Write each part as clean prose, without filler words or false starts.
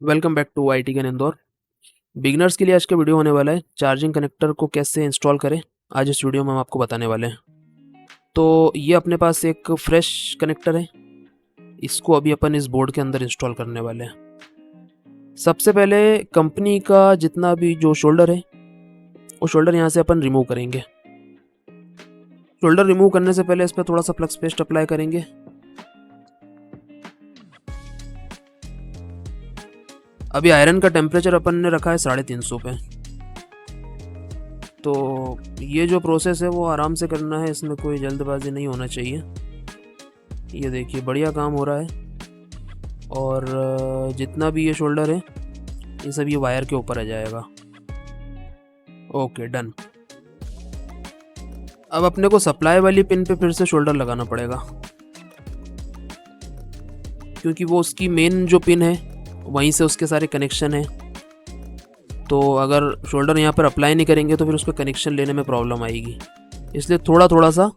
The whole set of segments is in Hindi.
वेलकम बैक टू आईटी ज्ञान इंदौर। बिगिनर्स के लिए आज का वीडियो होने वाला है चार्जिंग कनेक्टर को कैसे इंस्टॉल करें। आज इस वीडियो में हम आपको बताने वाले हैं। तो ये अपने पास एक फ्रेश कनेक्टर है, इसको अभी अपन इस बोर्ड के अंदर इंस्टॉल करने वाले हैं। सबसे पहले कंपनी का जितना भी जो शोल्डर है वो शोल्डर यहाँ से अपन रिमूव करेंगे। शोल्डर रिमूव करने से पहले इस पर थोड़ा सा फ्लक्स पेस्ट अप्लाई करेंगे। अभी आयरन का टेम्परेचर अपन ने रखा है 350 पे। तो ये जो प्रोसेस है वो आराम से करना है, इसमें कोई जल्दबाजी नहीं होना चाहिए। ये देखिए बढ़िया काम हो रहा है। और जितना भी ये शोल्डर है ये सब ये वायर के ऊपर आ जाएगा। Okay done. अब अपने को सप्लाई वाली पिन पे फिर से शोल्डर लगाना पड़ेगा, क्योंकि वो उसकी मेन जो पिन है वहीं से उसके सारे कनेक्शन है। तो अगर शोल्डर यहाँ पर अप्लाई नहीं करेंगे तो फिर उसको कनेक्शन लेने में प्रॉब्लम आएगी, इसलिए थोड़ा थोड़ा सा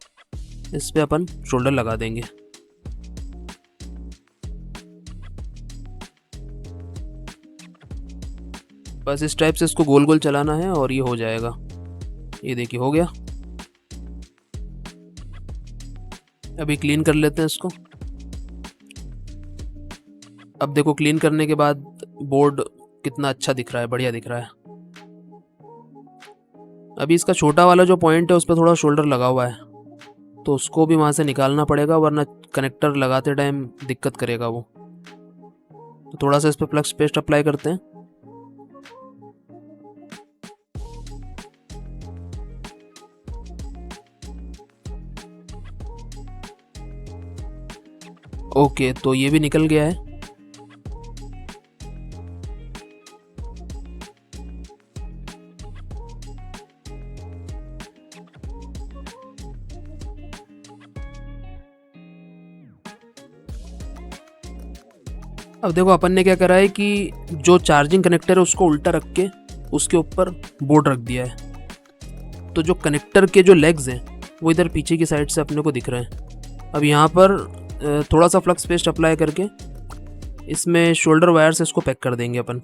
इस पर अपन शोल्डर लगा देंगे। बस इस टाइप से इसको गोल गोल चलाना है और ये हो जाएगा। ये देखिए हो गया। अभी क्लीन कर लेते हैं इसको। अब देखो क्लीन करने के बाद बोर्ड कितना अच्छा दिख रहा है, बढ़िया दिख रहा है। अभी इसका छोटा वाला जो पॉइंट है उस पर थोड़ा शोल्डर लगा हुआ है, तो उसको भी वहाँ से निकालना पड़ेगा, वरना कनेक्टर लगाते टाइम दिक्कत करेगा वो। तो थोड़ा सा इस पर फ्लक्स पेस्ट अप्लाई करते हैं। ओके तो ये भी निकल गया है। अब देखो अपन ने क्या करा है कि जो चार्जिंग कनेक्टर है उसको उल्टा रख के उसके ऊपर बोर्ड रख दिया है। तो जो कनेक्टर के जो लेग्स हैं वो इधर पीछे की साइड से अपने को दिख रहे हैं। अब यहाँ पर थोड़ा सा फ्लक्स पेस्ट अप्लाई करके इसमें शोल्डर वायर से इसको पैक कर देंगे अपन।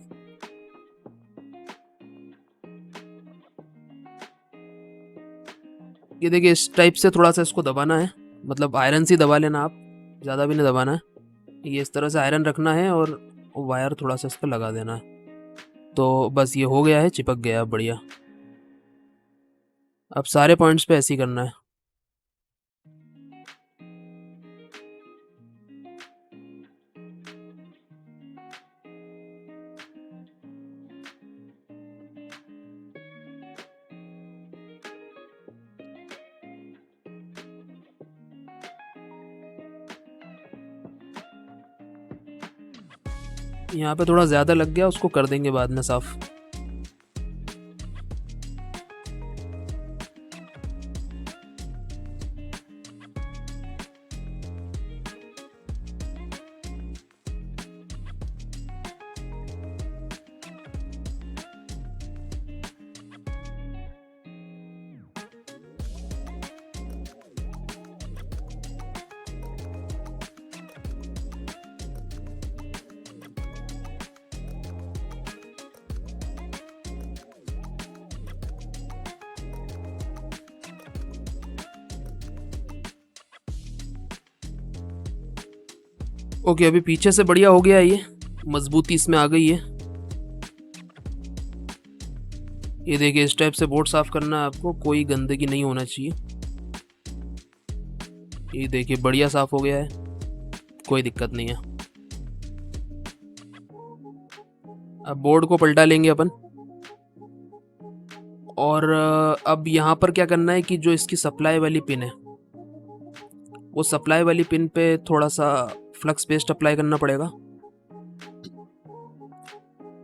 ये देखिए इस टाइप से थोड़ा सा इसको दबाना है, मतलब आयरन से दबा लेना, आप ज़्यादा भी नहीं दबाना है। ये इस तरह से आयरन रखना है और वायर थोड़ा सा इस पर लगा देना है। तो बस ये हो गया है, चिपक गया है बढ़िया। अब सारे पॉइंट्स पे ऐसे ही करना है। यहाँ पे थोड़ा ज़्यादा लग गया, उसको कर देंगे बाद में साफ़। ओके अभी पीछे से बढ़िया हो गया है, ये मजबूती इसमें आ गई है। ये देखिए इस टाइप से बोर्ड साफ करना है आपको, कोई गंदगी नहीं होना चाहिए। ये देखिए बढ़िया साफ हो गया है, कोई दिक्कत नहीं है। अब बोर्ड को पलटा लेंगे अपन। और अब यहाँ पर क्या करना है कि जो इसकी सप्लाई वाली पिन है वो सप्लाई वाली पिन पे थोड़ा सा फ्लक्स पेस्ट अप्लाई करना पड़ेगा।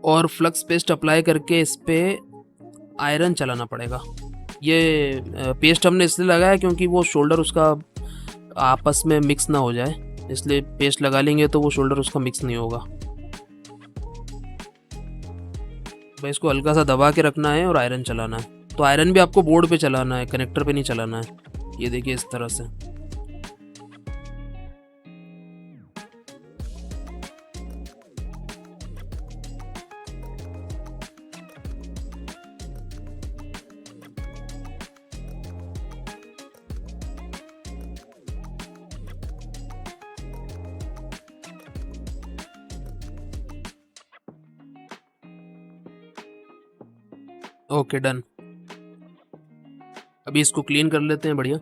और फ्लक्स पेस्ट अप्लाई करके इस पे आयरन चलाना पड़ेगा। ये पेस्ट हमने इसलिए लगाया क्योंकि वो शोल्डर उसका आपस में मिक्स ना हो जाए, इसलिए पेस्ट लगा लेंगे तो वो शोल्डर उसका मिक्स नहीं होगा। भाई इसको हल्का सा दबा के रखना है और आयरन चलाना है। तो आयरन भी आपको बोर्ड पे चलाना है, कनेक्टर पे नहीं चलाना है। ये देखिए इस तरह से। Okay done. अभी इसको क्लीन कर लेते हैं बढ़िया।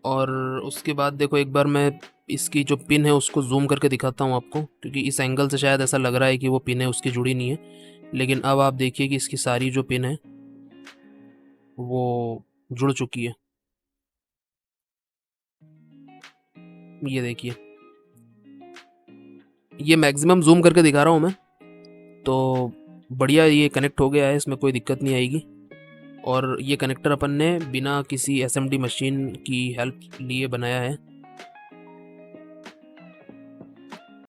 और उसके बाद देखो एक बार मैं इसकी जो पिन है उसको जूम करके दिखाता हूँ आपको, क्योंकि इस एंगल से शायद ऐसा लग रहा है कि वो पिन है उसकी जुड़ी नहीं है, लेकिन अब आप देखिए कि इसकी सारी जो पिन है वो जुड़ चुकी है। ये देखिए, ये मैक्सिमम जूम करके दिखा रहा हूँ मैं। तो बढ़िया ये कनेक्ट हो गया है, इसमें कोई दिक्कत नहीं आएगी। और ये कनेक्टर अपन ने बिना किसी एसएमडी मशीन की हेल्प लिए बनाया है।